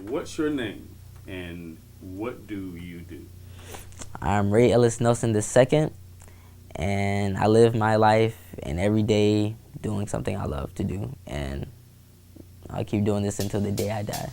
What's your name and what do you do? I'm Ray Nelson II, and I live my life and every day doing something I love to do, and I'll keep doing this until the day I die.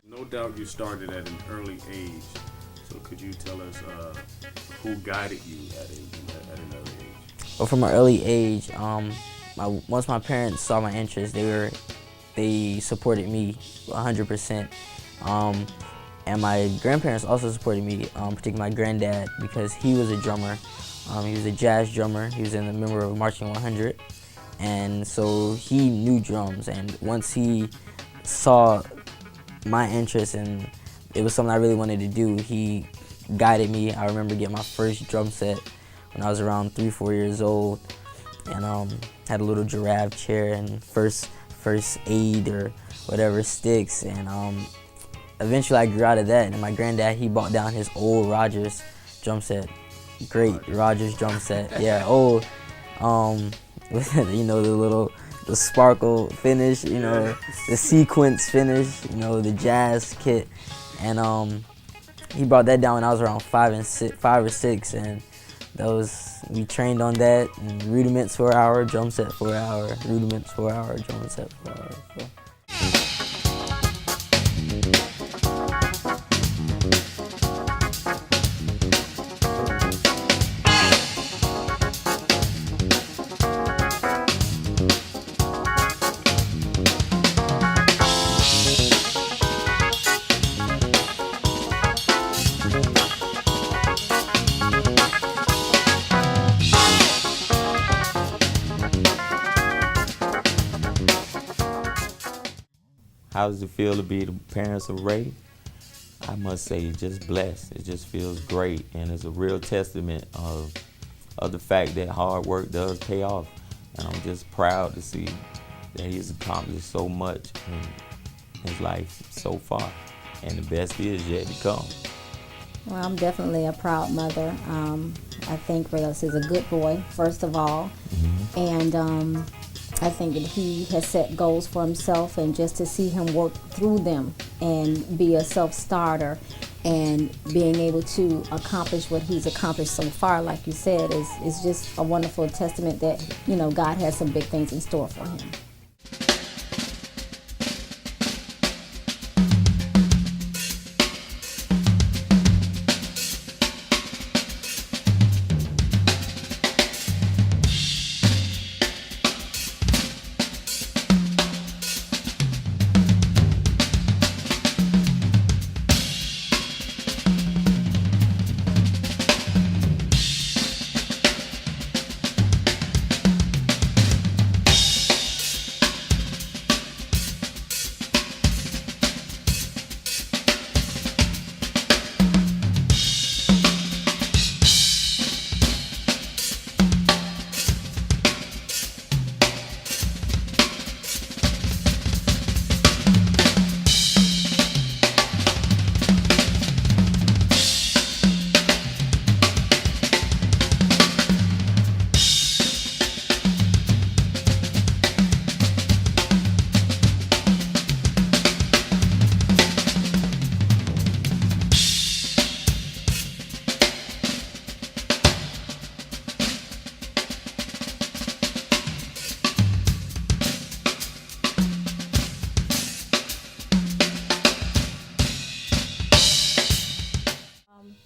No doubt you started at an early age. So could you tell us who guided you at an early age? But from an early age, once my parents saw my interest, they supported me 100%. And my grandparents also supported me, particularly my granddad, because he was a drummer. He was a jazz drummer. He was a member of Marching 100. And so he knew drums. And once he saw my interest and it was something I really wanted to do, he guided me. I remember getting my first drum set when I was around 3-4 years old, and had a little giraffe chair and first aid or whatever sticks, and eventually I grew out of that, and my granddad, he bought down his old Rogers drum set. Great Rogers drum set. Yeah, old. With the sparkle finish, the sequence finish, the jazz kit, and he brought that down when I was around 5 or 6, and we trained on that, and rudiments for an hour, drum set for an hour, rudiments for an hour, drum set for an hour. So. How does it feel to be the parents of Ray? I must say, just blessed. It just feels great, and it's a real testament of the fact that hard work does pay off. And I'm just proud to see that he's accomplished so much in his life so far, and the best is yet to come. Well, I'm definitely a proud mother. I think Ray is a good boy, first of all, and I think that he has set goals for himself, and just to see him work through them and be a self-starter and being able to accomplish what he's accomplished so far, like you said, is just a wonderful testament that, God has some big things in store for him.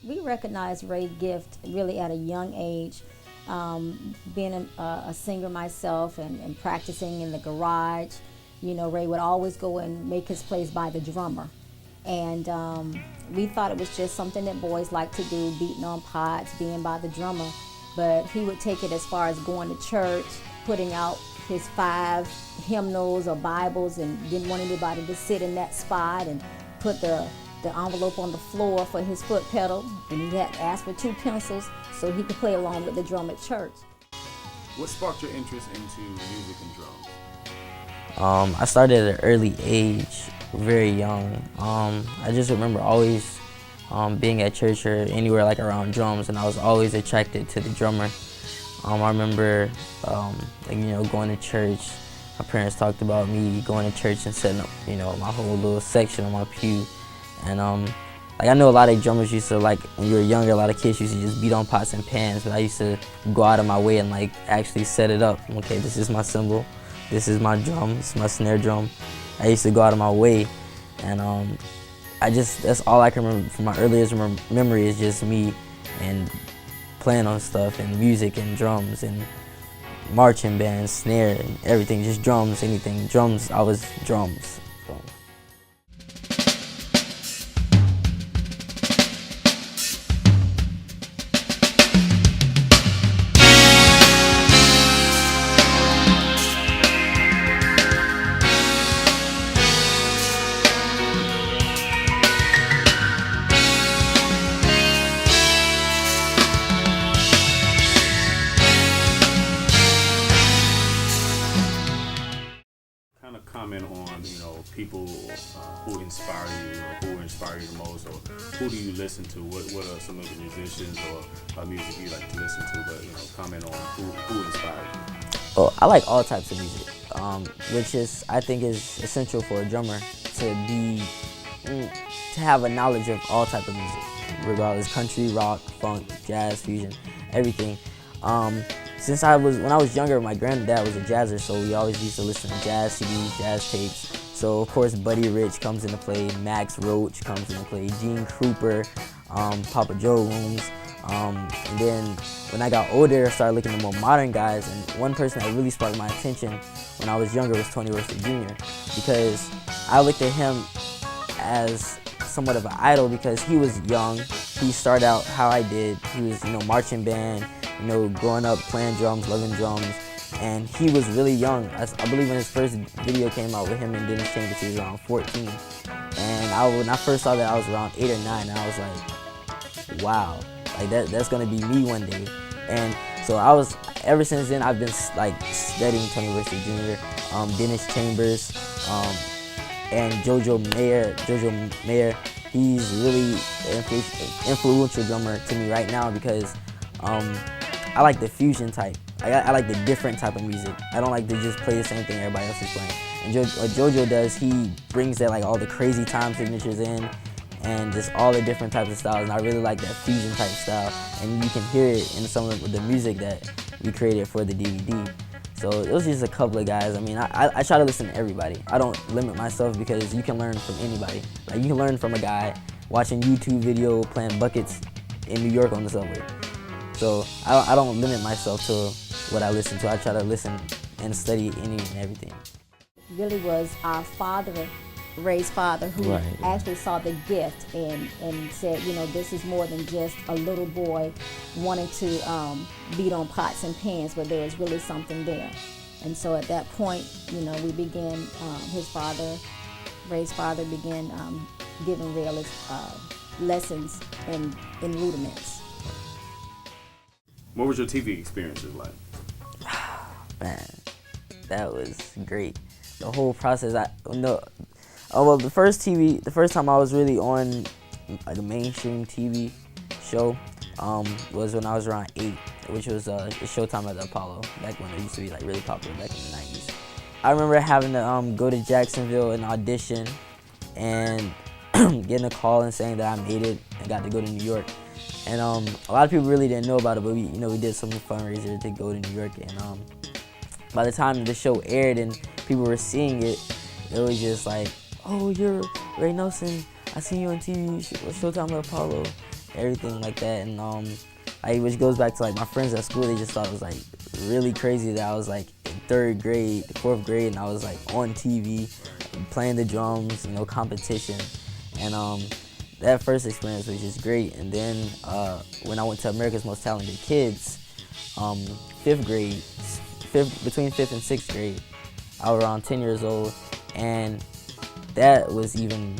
We recognized Ray's gift really at a young age. Being a singer myself and practicing in the garage, Ray would always go and make his plays by the drummer. And we thought it was just something that boys like to do, beating on pots, being by the drummer. But he would take it as far as going to church, putting out his 5 hymnals or Bibles, and didn't want anybody to sit in that spot, and put the envelope on the floor for his foot pedal, and he had asked for 2 pencils so he could play along with the drum at church. What sparked your interest into music and drums? I started at an early age, very young. I just remember always being at church or anywhere like around drums, and I was always attracted to the drummer. I remember going to church. My parents talked about me going to church and setting up my whole little section on my pew, and I know a lot of drummers used to, like, when you were younger, a lot of kids used to just beat on pots and pans, but I used to go out of my way and like actually set it up. Okay, this is my cymbal, this is my drum, this is my snare drum. I used to go out of my way, and that's all I can remember from my earliest memory is just me and playing on stuff and music and drums and marching band, snare, and everything, just drums, anything. Drums, I was drums. So. Comment on people who inspire you, or who inspire you the most, or who do you listen to? What are some of the musicians or music you like to listen to? But comment on who inspires you. Well, I like all types of music, which I think is essential for a drummer to have a knowledge of all type of music, regardless, country, rock, funk, jazz, fusion, everything. When I was younger, my granddad was a jazzer, so we always used to listen to jazz CDs, jazz tapes. So of course Buddy Rich comes into play, Max Roach comes into play, Gene Krupa, Papa Joe Rooms. And then when I got older, I started looking at more modern guys, and one person that really sparked my attention when I was younger was Tony Royster Jr. because I looked at him as somewhat of an idol because he was young. He started out how I did. He was, marching band, growing up playing drums, loving drums, and he was really young. I believe when his first video came out with him and Dennis Chambers, he was around 14. And when I first saw that, I was around 8 or 9, and I was like, wow, like that's gonna be me one day. And so ever since then, I've been like studying Tony Royster Jr., Dennis Chambers, and Jojo Mayer. He's really an influential drummer to me right now because I like the fusion type. I like the different type of music. I don't like to just play the same thing everybody else is playing. And what Jojo does, he brings that like all the crazy time signatures in and just all the different types of styles. And I really like that fusion type style. And you can hear it in some of the music that we created for the DVD. So it was just a couple of guys. I mean, I try to listen to everybody. I don't limit myself because you can learn from anybody. Like you can learn from a guy watching YouTube video playing buckets in New York on the subway. So I don't limit myself to what I listen to. I try to listen and study any and everything. Really was our father, Ray's father, who actually saw the gift and said, this is more than just a little boy wanting to beat on pots and pans, but there was really something there. And so at that point, we began, Ray's father began giving Ray lessons in rudiments. What was your TV experiences like? Man, that was great. The whole process, the first time I was really on like a mainstream TV show was when I was around 8, which was the Showtime at the Apollo, back when it used to be like really popular back in the 90s. I remember having to go to Jacksonville and audition and getting a call and saying that I made it and got to go to New York. And a lot of people really didn't know about it, but we did some fundraiser to go to New York. And by the time the show aired and people were seeing it, it was just like, oh, you're Ray Nelson. I seen you on TV, Showtime at Apollo, everything like that. And which goes back to like my friends at school. They just thought it was like really crazy that I was like in 3rd grade, 4th grade, and I was like on TV, playing the drums, competition. And that first experience was just great. And then when I went to America's Most Talented Kids, 5th grade, between 5th and 6th grade, I was around 10 years old, and that was even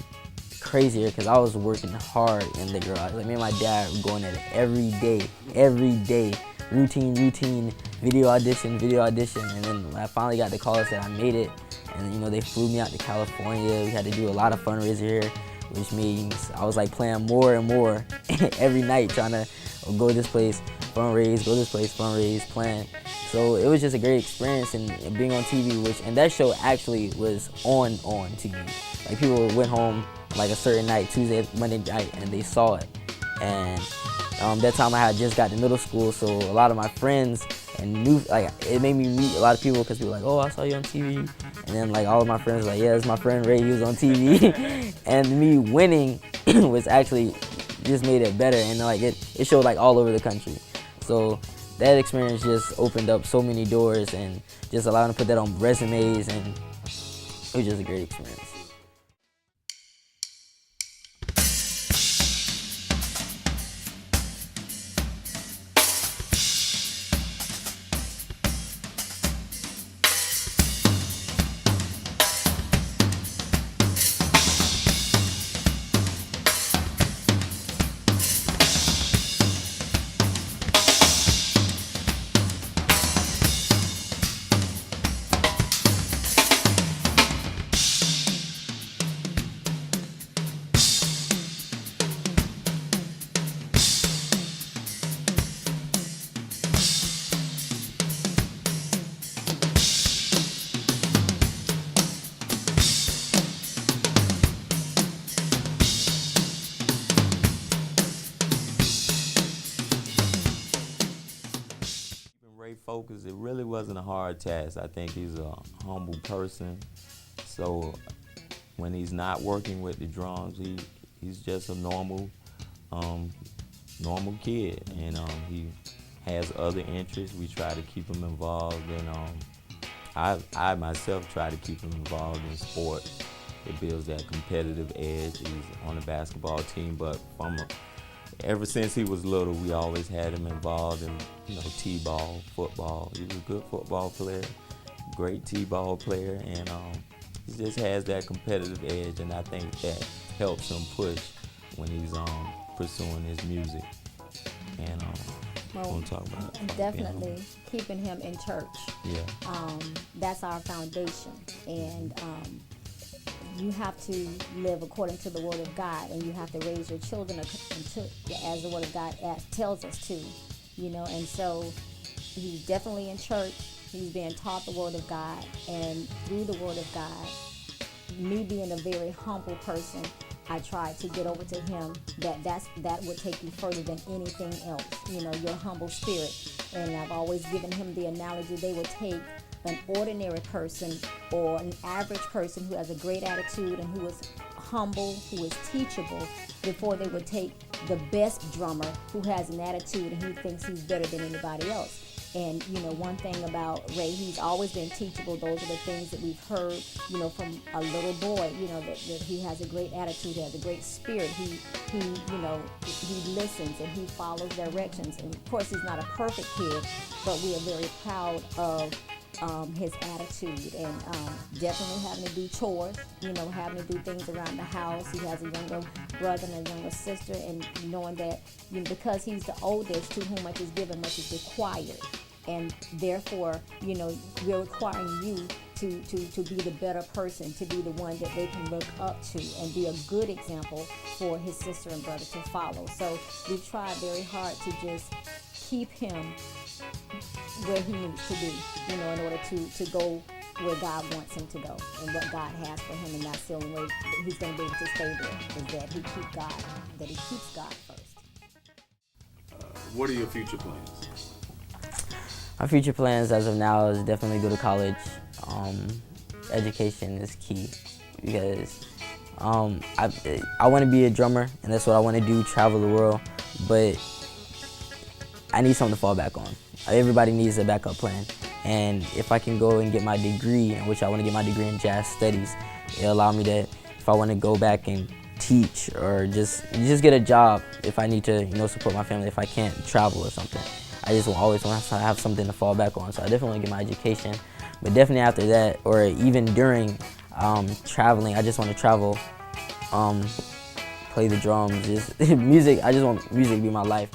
crazier because I was working hard in the garage. Like me and my dad were going at it every day, routine, video audition, and then when I finally got the call that said I made it, and you know, they flew me out to California. We had to do a lot of fundraiser here, which means I was like playing more and more every night, trying to go this place, fundraise, go this place, fundraise, plan. So it was just a great experience, and being on TV, and that show actually was on TV. Like, people went home like a certain night, Tuesday, Monday night, and they saw it. And that time I had just got to middle school, so a lot of my friends it made me meet a lot of people, because people were like, oh, I saw you on TV. And then like all of my friends were like, yeah, it's my friend Ray, he was on TV. And me winning was actually just made it better, and like it showed like all over the country. So that experience just opened up so many doors, and just allowing to put that on resumes, and it was just a great experience. Ray focused, it really wasn't a hard task. I think he's a humble person. So when he's not working with the drums, he's just a normal kid, and he has other interests. We try to keep him involved, and I myself try to keep him involved in sports. It builds that competitive edge. He's on the basketball team, but ever since he was little, we always had him involved in, t-ball, football. He was a good football player, great t-ball player, and he just has that competitive edge, and I think that helps him push when he's pursuing his music. And we'll talk about it. Definitely keeping him in church. Yeah. That's our foundation, and you have to live according to the Word of God, and you have to raise your children as the Word of God tells us to, and so he's definitely in church. He's being taught the Word of God, and through the Word of God, me being a very humble person, I tried to get over to him that would take you further than anything else, your humble spirit. And I've always given him the analogy: they would take an ordinary person or an average person who has a great attitude and who is humble, who is teachable, before they would take the best drummer who has an attitude and who thinks he's better than anybody else. And, one thing about Ray, he's always been teachable. Those are the things that we've heard, from a little boy, that he has a great attitude, he has a great spirit. He listens and he follows directions. And of course, he's not a perfect kid, but we are very proud of his attitude, and definitely having to do chores, having to do things around the house. He has a younger brother and a younger sister, and knowing that because he's the oldest, to whom much is given, much is required. And therefore, we're requiring you to be the better person, to be the one that they can look up to and be a good example for his sister and brother to follow. So we've tried very hard to just keep him where he needs to be, in order to go where God wants him to go and what God has for him. And that's the only way he's going to be able to stay there, is that he keeps God first. What are your future plans? My future plans as of now is definitely go to college. Education is key, because I want to be a drummer, and that's what I want to do, travel the world, but I need something to fall back on. Everybody needs a backup plan, and if I can go and get my degree, in which I want to get my degree in jazz studies, it'll allow me to, if I want to go back and teach or just get a job, if I need to support my family, if I can't travel or something. I just always want to have something to fall back on. So I definitely want to get my education, but definitely after that, or even during traveling, I just want to travel, play the drums, just music. I just want music to be my life.